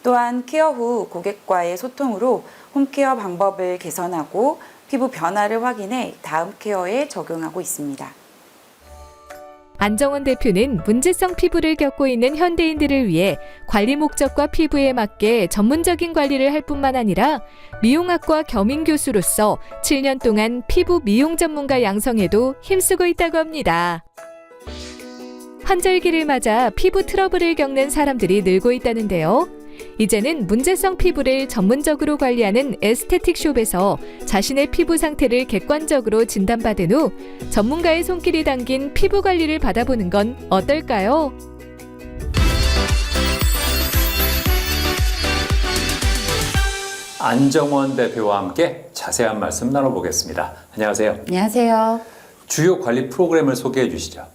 또한 케어 후 고객과의 소통으로 홈케어 방법을 개선하고 피부 변화를 확인해 다음 케어에 적용하고 있습니다. 안정원 대표는 문제성 피부를 겪고 있는 현대인들을 위해 관리 목적과 피부에 맞게 전문적인 관리를 할 뿐만 아니라 미용학과 겸임 교수로서 7년 동안 피부 미용 전문가 양성에도 힘쓰고 있다고 합니다. 환절기를 맞아 피부 트러블을 겪는 사람들이 늘고 있다는데요. 이제는 문제성 피부를 전문적으로 관리하는 에스테틱 숍에서 자신의 피부 상태를 객관적으로 진단받은 후 전문가의 손길이 담긴 피부 관리를 받아보는 건 어떨까요? 안정원 대표와 함께 자세한 말씀 나눠보겠습니다. 안녕하세요. 안녕하세요. 주요 관리 프로그램을 소개해 주시죠.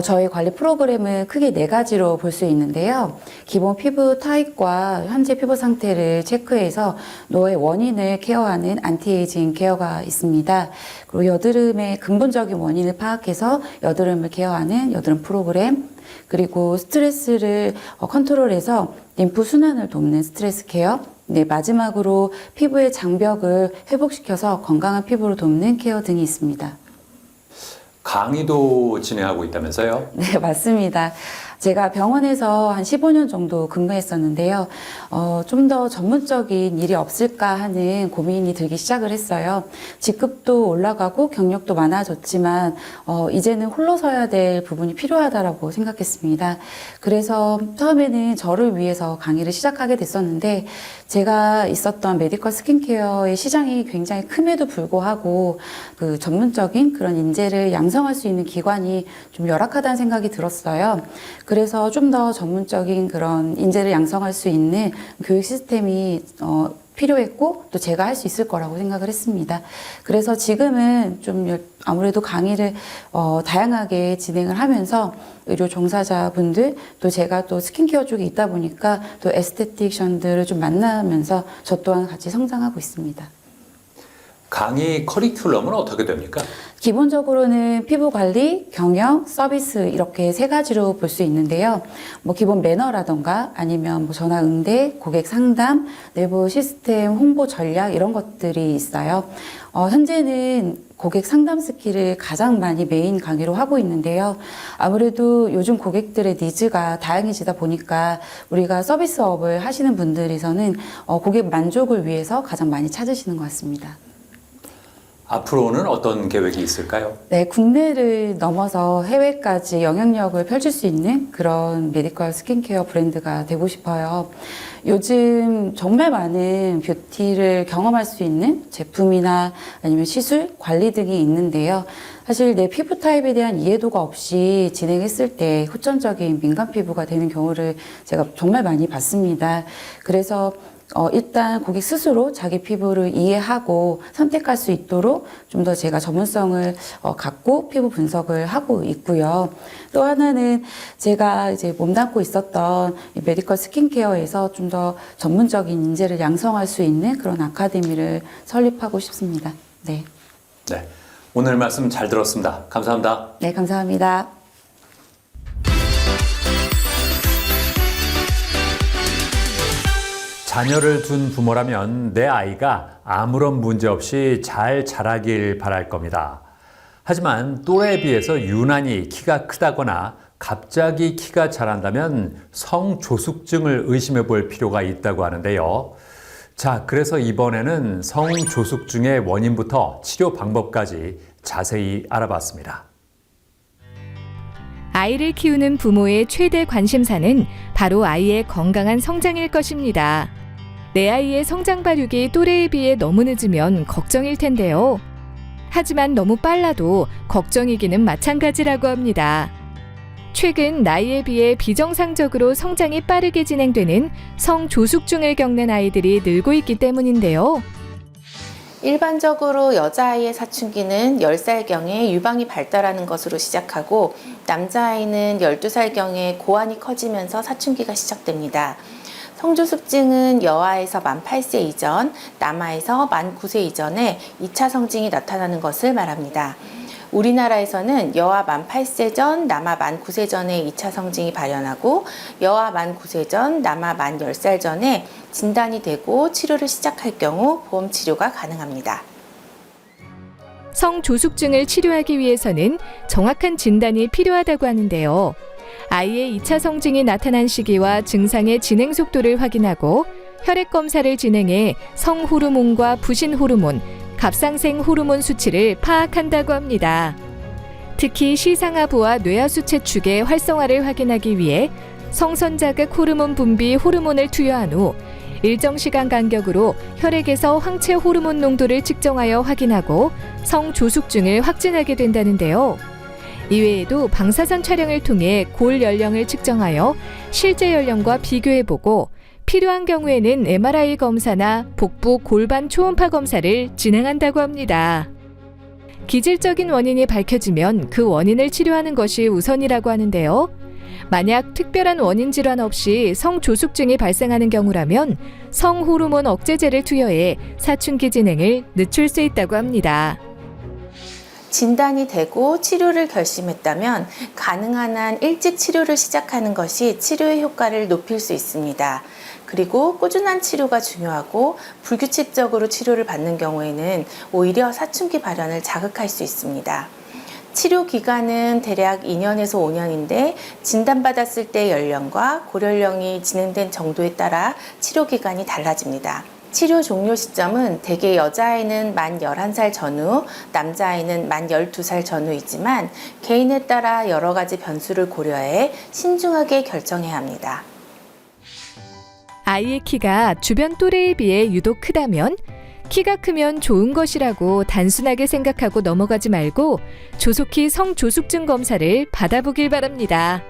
저희 관리 프로그램은 크게 4가지로 볼 수 있는데요. 기본 피부 타입과 현재 피부 상태를 체크해서 노화의 원인을 케어하는 안티에이징 케어가 있습니다. 그리고 여드름의 근본적인 원인을 파악해서 여드름을 케어하는 여드름 프로그램, 그리고 스트레스를 컨트롤해서 림프 순환을 돕는 스트레스 케어, 네, 마지막으로 피부의 장벽을 회복시켜서 건강한 피부를 돕는 케어 등이 있습니다. 강의도 진행하고 있다면서요? 네, 맞습니다. 제가 병원에서 한 15년 정도 근무했었는데요. 좀 더 전문적인 일이 없을까 하는 고민이 들기 시작을 했어요. 직급도 올라가고 경력도 많아졌지만 이제는 홀로 서야 될 부분이 필요하다고 생각했습니다. 그래서 처음에는 저를 위해서 강의를 시작하게 됐었는데 제가 있었던 메디컬 스킨케어의 시장이 굉장히 큼에도 불구하고 그 전문적인 그런 인재를 양성할 수 있는 기관이 좀 열악하다는 생각이 들었어요. 그래서 좀 더 전문적인 그런 인재를 양성할 수 있는 교육 시스템이 필요했고 또 제가 할 수 있을 거라고 생각을 했습니다. 그래서 지금은 좀 아무래도 강의를 다양하게 진행을 하면서 의료 종사자분들 또 제가 또 스킨케어 쪽에 있다 보니까 또 에스테틱션들을 좀 만나면서 저 또한 같이 성장하고 있습니다. 강의 커리큘럼은 어떻게 됩니까? 기본적으로는 피부 관리, 경영, 서비스 이렇게 세 가지로 볼 수 있는데요. 뭐 기본 매너라던가 아니면 뭐 전화 응대, 고객 상담, 내부 시스템, 홍보 전략 이런 것들이 있어요. 현재는 고객 상담 스킬을 가장 많이 메인 강의로 하고 있는데요. 아무래도 요즘 고객들의 니즈가 다양해지다 보니까 우리가 서비스업을 하시는 분들에서는 고객 만족을 위해서 가장 많이 찾으시는 것 같습니다. 앞으로는 어떤 계획이 있을까요? 네, 국내를 넘어서 해외까지 영향력을 펼칠 수 있는 그런 메디컬 스킨케어 브랜드가 되고 싶어요. 요즘 정말 많은 뷰티를 경험할 수 있는 제품이나 아니면 시술, 관리 등이 있는데요. 사실 내 피부 타입에 대한 이해도가 없이 진행했을 때 후천적인 민감 피부가 되는 경우를 제가 정말 많이 봤습니다. 그래서 일단 고객 스스로 자기 피부를 이해하고 선택할 수 있도록 좀 더 제가 전문성을 갖고 피부 분석을 하고 있고요. 또 하나는 제가 이제 몸담고 있었던 이 메디컬 스킨케어에서 좀 더 전문적인 인재를 양성할 수 있는 그런 아카데미를 설립하고 싶습니다. 네. 네. 오늘 말씀 잘 들었습니다. 감사합니다. 네, 감사합니다. 자녀를 둔 부모라면 내 아이가 아무런 문제 없이 잘 자라길 바랄 겁니다. 하지만 또래에 비해서 유난히 키가 크다거나 갑자기 키가 자란다면 성조숙증을 의심해 볼 필요가 있다고 하는데요. 자, 그래서 이번에는 성조숙증의 원인부터 치료 방법까지 자세히 알아봤습니다. 아이를 키우는 부모의 최대 관심사는 바로 아이의 건강한 성장일 것입니다. 내 아이의 성장 발육이 또래에 비해 너무 늦으면 걱정일 텐데요. 하지만 너무 빨라도 걱정이기는 마찬가지라고 합니다. 최근 나이에 비해 비정상적으로 성장이 빠르게 진행되는 성조숙증을 겪는 아이들이 늘고 있기 때문인데요. 일반적으로 여자아이의 사춘기는 10살경에 유방이 발달하는 것으로 시작하고 남자아이는 12살경에 고환이 커지면서 사춘기가 시작됩니다. 성조숙증은 여아에서 만 8세 이전, 남아에서 만 9세 이전에 2차 성징이 나타나는 것을 말합니다. 우리나라에서는 여아 만 8세 전, 남아 만 9세 전에 2차 성징이 발현하고 여아 만 9세 전, 남아 만 10살 전에 진단이 되고 치료를 시작할 경우 보험 치료가 가능합니다. 성조숙증을 치료하기 위해서는 정확한 진단이 필요하다고 하는데요. 아이의 2차 성징이 나타난 시기와 증상의 진행 속도를 확인하고 혈액 검사를 진행해 성호르몬과 부신호르몬, 갑상생 호르몬 수치를 파악한다고 합니다. 특히 시상하부와 뇌하수 체축의 활성화를 확인하기 위해 성선자극 호르몬 분비 호르몬을 투여한 후 일정 시간 간격으로 혈액에서 황체 호르몬 농도를 측정하여 확인하고 성조숙증을 확진하게 된다는데요. 이외에도 방사선 촬영을 통해 골 연령을 측정하여 실제 연령과 비교해보고 필요한 경우에는 MRI 검사나 복부 골반 초음파 검사를 진행한다고 합니다. 기질적인 원인이 밝혀지면 그 원인을 치료하는 것이 우선이라고 하는데요. 만약 특별한 원인 질환 없이 성조숙증이 발생하는 경우라면 성호르몬 억제제를 투여해 사춘기 진행을 늦출 수 있다고 합니다. 진단이 되고 치료를 결심했다면 가능한 한 일찍 치료를 시작하는 것이 치료의 효과를 높일 수 있습니다. 그리고 꾸준한 치료가 중요하고 불규칙적으로 치료를 받는 경우에는 오히려 사춘기 발현을 자극할 수 있습니다. 치료 기간은 대략 2년에서 5년인데 진단받았을 때 연령과 고령이 진행된 정도에 따라 치료 기간이 달라집니다. 치료 종료 시점은 대개 여자아이는 만 11살 전후, 남자아이는 만 12살 전후이지만 개인에 따라 여러 가지 변수를 고려해 신중하게 결정해야 합니다. 아이의 키가 주변 또래에 비해 유독 크다면 키가 크면 좋은 것이라고 단순하게 생각하고 넘어가지 말고 조속히 성조숙증 검사를 받아보길 바랍니다.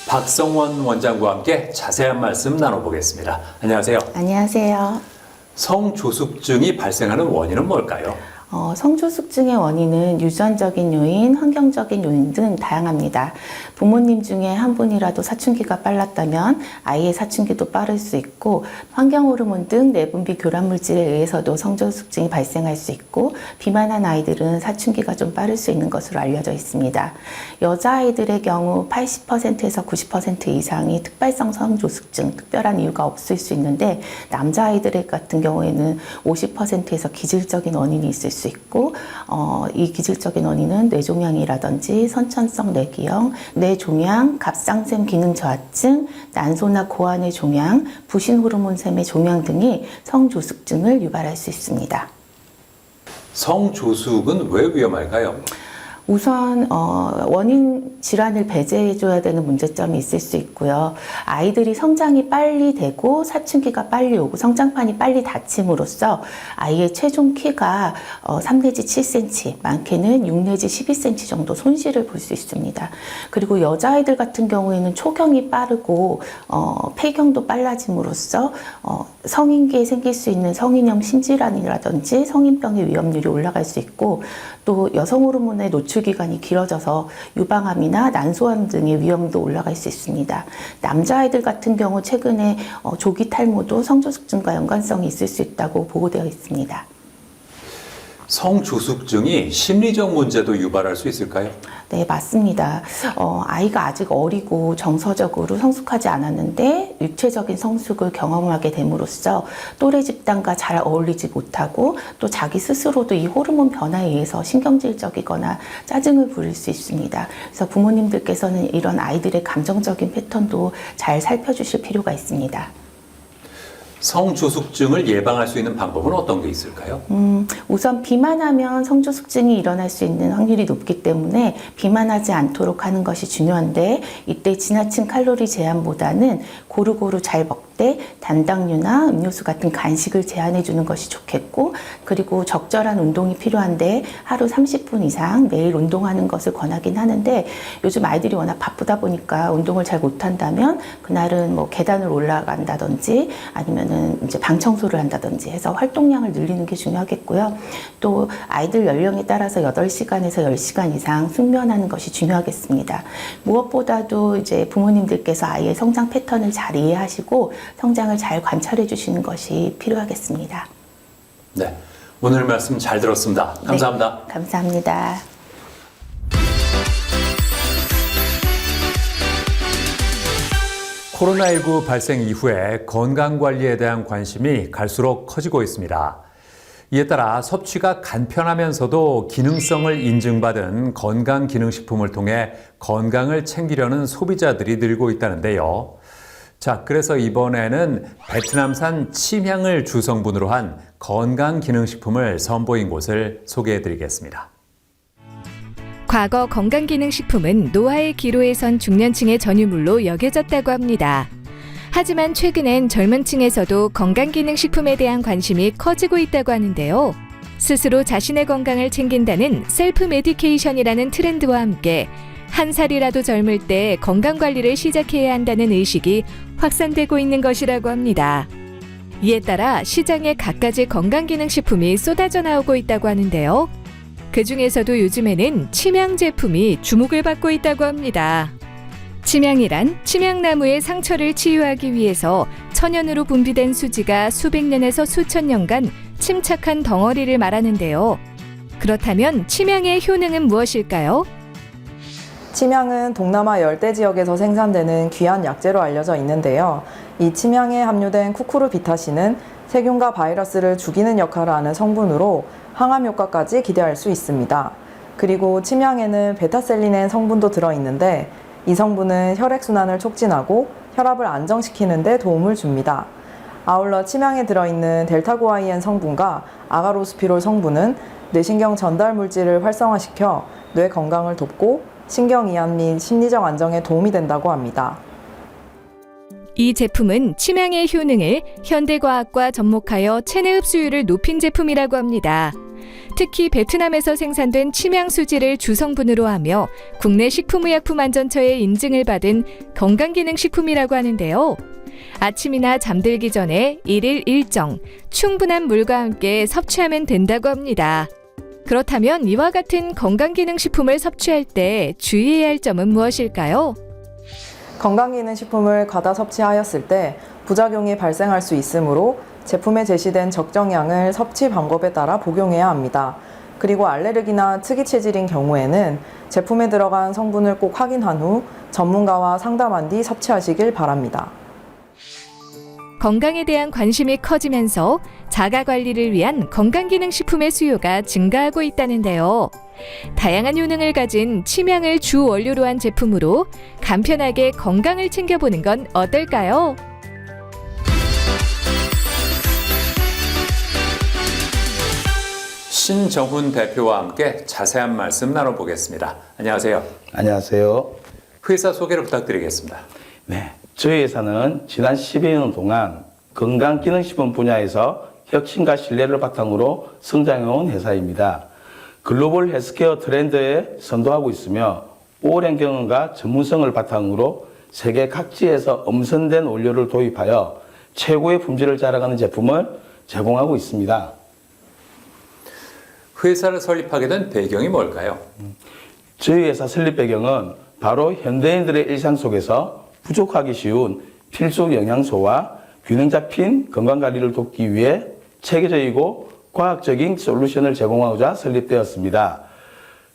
박성원 원장과 함께 자세한 말씀 나눠보겠습니다. 안녕하세요. 안녕하세요. 성조숙증이 발생하는 원인은 뭘까요? 성조숙증의 원인은 유전적인 요인, 환경적인 요인 등 다양합니다. 부모님 중에 한 분이라도 사춘기가 빨랐다면 아이의 사춘기도 빠를 수 있고 환경 호르몬 등 내분비 교란 물질에 의해서도 성조숙증이 발생할 수 있고 비만한 아이들은 사춘기가 좀 빠를 수 있는 것으로 알려져 있습니다. 여자아이들의 경우 80%에서 90% 이상이 특발성 성조숙증, 특별한 이유가 없을 수 있는데 남자아이들 같은 경우에는 50%에서 기질적인 원인이 있을 수 있고 이 기질적인 원인은 뇌종양이라든지 선천성 뇌기형, 뇌종양, 갑상샘 기능 저하증, 난소나 고환의 종양, 부신 호르몬샘의 종양 등이 성조숙증을 유발할 수 있습니다. 성조숙은 왜 위험할까요? 우선 원인 질환을 배제해줘야 되는 문제점이 있을 수 있고요. 아이들이 성장이 빨리 되고 사춘기가 빨리 오고 성장판이 빨리 닫힘으로써 아이의 최종 키가 3 내지 7cm, 많게는 6 내지 12cm 정도 손실을 볼 수 있습니다. 그리고 여자아이들 같은 경우에는 초경이 빠르고 폐경도 빨라짐으로써 성인기에 생길 수 있는 성인형 신질환이라든지 성인병의 위험률이 올라갈 수 있고 또 여성 호르몬의 노출 기간이 길어져서 유방암이나 난소암 등의 위험도 올라갈 수 있습니다. 남자아이들 같은 경우 최근에 조기 탈모도 성조숙증과 연관성이 있을 수 있다고 보고되어 있습니다. 성조숙증이 심리적 문제도 유발할 수 있을까요? 네, 맞습니다. 아이가 아직 어리고 정서적으로 성숙하지 않았는데 육체적인 성숙을 경험하게 됨으로써 또래 집단과 잘 어울리지 못하고 또 자기 스스로도 이 호르몬 변화에 의해서 신경질적이거나 짜증을 부릴 수 있습니다. 그래서 부모님들께서는 이런 아이들의 감정적인 패턴도 잘 살펴주실 필요가 있습니다. 성조숙증을 예방할 수 있는 방법은 어떤 게 있을까요? 우선 비만하면 성조숙증이 일어날 수 있는 확률이 높기 때문에 비만하지 않도록 하는 것이 중요한데 이때 지나친 칼로리 제한보다는 고루고루 잘 먹되 단당류나 음료수 같은 간식을 제한해 주는 것이 좋겠고 그리고 적절한 운동이 필요한데 하루 30분 이상 매일 운동하는 것을 권하긴 하는데 요즘 아이들이 워낙 바쁘다 보니까 운동을 잘 못한다면 그날은 뭐 계단을 올라간다든지 아니면 이제 방 청소를 한다든지 해서 활동량을 늘리는 게 중요하겠고요. 또 아이들 연령에 따라서 8시간에서 10시간 이상 숙면하는 것이 중요하겠습니다. 무엇보다도 이제 부모님들께서 아이의 성장 패턴을 잘 이해하시고 성장을 잘 관찰해 주시는 것이 필요하겠습니다. 네, 오늘 말씀 잘 들었습니다. 감사합니다. 네, 감사합니다. 코로나19 발생 이후에 건강관리에 대한 관심이 갈수록 커지고 있습니다. 이에 따라 섭취가 간편하면서도 기능성을 인증받은 건강기능식품을 통해 건강을 챙기려는 소비자들이 늘고 있다는데요. 자, 그래서 이번에는 베트남산 침향을 주성분으로 한 건강기능식품을 선보인 곳을 소개해드리겠습니다. 과거 건강기능식품은 노화의 기로에 선 중년층의 전유물로 여겨졌다고 합니다. 하지만 최근엔 젊은 층에서도 건강기능식품에 대한 관심이 커지고 있다고 하는데요. 스스로 자신의 건강을 챙긴다는 셀프 메디케이션이라는 트렌드와 함께 한 살이라도 젊을 때 건강관리를 시작해야 한다는 의식이 확산되고 있는 것이라고 합니다. 이에 따라 시장에 갖가지 건강기능식품이 쏟아져 나오고 있다고 하는데요. 그 중에서도 요즘에는 침향 제품이 주목을 받고 있다고 합니다. 침향이란 침향나무의 상처를 치유하기 위해서 천연으로 분비된 수지가 수백 년에서 수천 년간 침착한 덩어리를 말하는데요. 그렇다면 침향의 효능은 무엇일까요? 침향은 동남아 열대 지역에서 생산되는 귀한 약재로 알려져 있는데요. 이 침향에 함유된 쿠쿠르비타신은 세균과 바이러스를 죽이는 역할을 하는 성분으로 항암 효과까지 기대할 수 있습니다. 그리고 침향에는 베타셀린의 성분도 들어있는데 이 성분은 혈액순환을 촉진하고 혈압을 안정시키는 데 도움을 줍니다. 아울러 침향에 들어있는 델타고아이엔 성분과 아가로스피롤 성분은 뇌신경 전달 물질을 활성화시켜 뇌 건강을 돕고 신경 이완 및 심리적 안정에 도움이 된다고 합니다. 이 제품은 침향의 효능을 현대과학과 접목하여 체내 흡수율을 높인 제품이라고 합니다. 특히 베트남에서 생산된 침향 수지를 주성분으로 하며 국내 식품의약품안전처의 인증을 받은 건강기능식품이라고 하는데요. 아침이나 잠들기 전에 1일 1정, 충분한 물과 함께 섭취하면 된다고 합니다. 그렇다면 이와 같은 건강기능식품을 섭취할 때 주의해야 할 점은 무엇일까요? 건강기능식품을 과다 섭취하였을 때 부작용이 발생할 수 있으므로 제품에 제시된 적정량을 섭취 방법에 따라 복용해야 합니다. 그리고 알레르기나 특이 체질인 경우에는 제품에 들어간 성분을 꼭 확인한 후 전문가와 상담한 뒤 섭취하시길 바랍니다. 건강에 대한 관심이 커지면서 자가관리를 위한 건강기능식품의 수요가 증가하고 있다는데요. 다양한 효능을 가진 침향을 주 원료로 한 제품으로 간편하게 건강을 챙겨보는 건 어떨까요? 신정훈 대표와 함께 자세한 말씀 나눠보겠습니다. 안녕하세요. 안녕하세요. 회사 소개를 부탁드리겠습니다. 네, 저희 회사는 지난 10여 년 동안 건강기능식품 분야에서 혁신과 신뢰를 바탕으로 성장해온 회사입니다. 글로벌 헬스케어 트렌드에 선도하고 있으며 오랜 경험과 전문성을 바탕으로 세계 각지에서 엄선된 원료를 도입하여 최고의 품질을 자랑하는 제품을 제공하고 있습니다. 회사를 설립하게 된 배경이 뭘까요? 저희 회사 설립 배경은 바로 현대인들의 일상 속에서 부족하기 쉬운 필수 영양소와 균형 잡힌 건강관리를 돕기 위해 체계적이고 과학적인 솔루션을 제공하고자 설립되었습니다.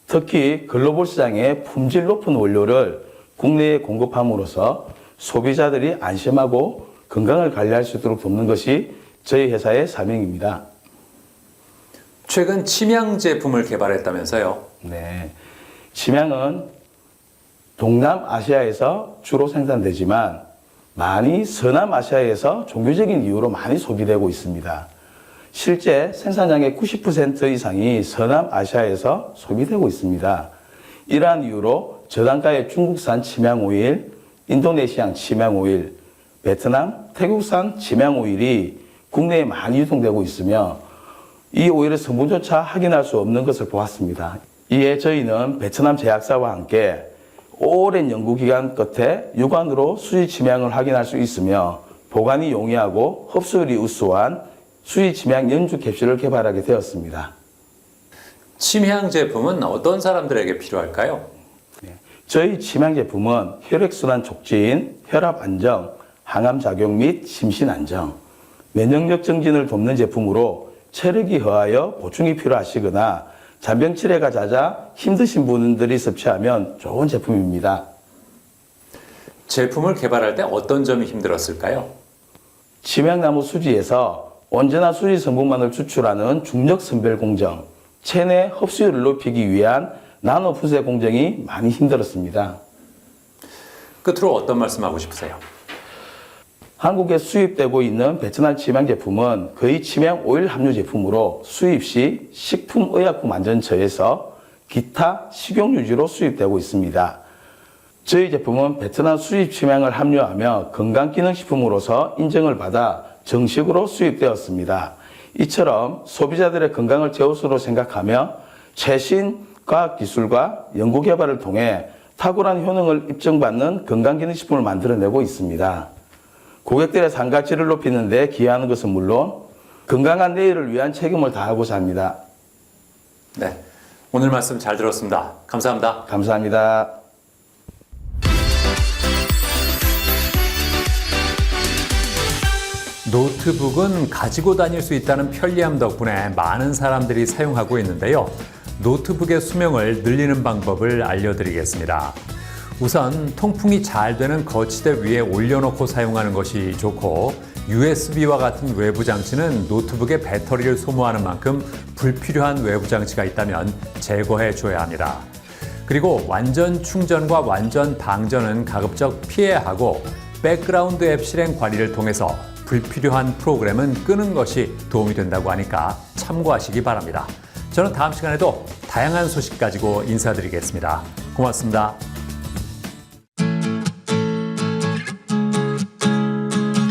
특히 글로벌 시장에 품질 높은 원료를 국내에 공급함으로써 소비자들이 안심하고 건강을 관리할 수 있도록 돕는 것이 저희 회사의 사명입니다. 최근 침향 제품을 개발했다면서요? 네, 침향은 동남아시아에서 주로 생산되지만 많이 서남아시아에서 종교적인 이유로 많이 소비되고 있습니다. 실제 생산량의 90% 이상이 서남아시아에서 소비되고 있습니다. 이러한 이유로 저단가의 중국산 침향오일, 인도네시안 침향오일, 베트남, 태국산 침향오일이 국내에 많이 유통되고 있으며 이 오일의 성분조차 확인할 수 없는 것을 보았습니다. 이에 저희는 베트남 제약사와 함께 오랜 연구기간 끝에 육안으로 수지 침향을 확인할 수 있으며 보관이 용이하고 흡수율이 우수한 수지 침향 연주 캡슐을 개발하게 되었습니다. 침향 제품은 어떤 사람들에게 필요할까요? 저희 침향 제품은 혈액순환 촉진, 혈압 안정, 항암 작용 및 심신 안정, 면역력 증진을 돕는 제품으로 체력이 허하여 보충이 필요하시거나 잔병 치레가 잦아 힘드신 분들이 섭취하면 좋은 제품입니다. 제품을 개발할 때 어떤 점이 힘들었을까요? 침향나무 수지에서 온전한 수지 성분만을 추출하는 중력 선별 공정, 체내 흡수율을 높이기 위한 나노 분쇄 공정이 많이 힘들었습니다. 끝으로 어떤 말씀하고 싶으세요? 한국에 수입되고 있는 베트남 침향 제품은 거의 침향 오일 함유 제품으로 수입 시 식품의약품안전처에서 기타 식용유지로 수입되고 있습니다. 저희 제품은 베트남 수입 침향을 함유하며 건강기능식품으로서 인정을 받아 정식으로 수입되었습니다. 이처럼 소비자들의 건강을 최우선으로 생각하며 최신 과학기술과 연구개발을 통해 탁월한 효능을 입증받는 건강기능식품을 만들어내고 있습니다. 고객들의 삶가치를 높이는 데 기여하는 것은 물론 건강한 내일을 위한 책임을 다하고자 합니다. 네, 오늘 말씀 잘 들었습니다. 감사합니다. 감사합니다. 노트북은 가지고 다닐 수 있다는 편리함 덕분에 많은 사람들이 사용하고 있는데요. 노트북의 수명을 늘리는 방법을 알려드리겠습니다. 우선 통풍이 잘 되는 거치대 위에 올려놓고 사용하는 것이 좋고, USB와 같은 외부 장치는 노트북의 배터리를 소모하는 만큼 불필요한 외부 장치가 있다면 제거해 줘야 합니다. 그리고 완전 충전과 완전 방전은 가급적 피해야 하고, 백그라운드 앱 실행 관리를 통해서 불필요한 프로그램은 끄는 것이 도움이 된다고 하니까 참고하시기 바랍니다. 저는 다음 시간에도 다양한 소식 가지고 인사드리겠습니다. 고맙습니다.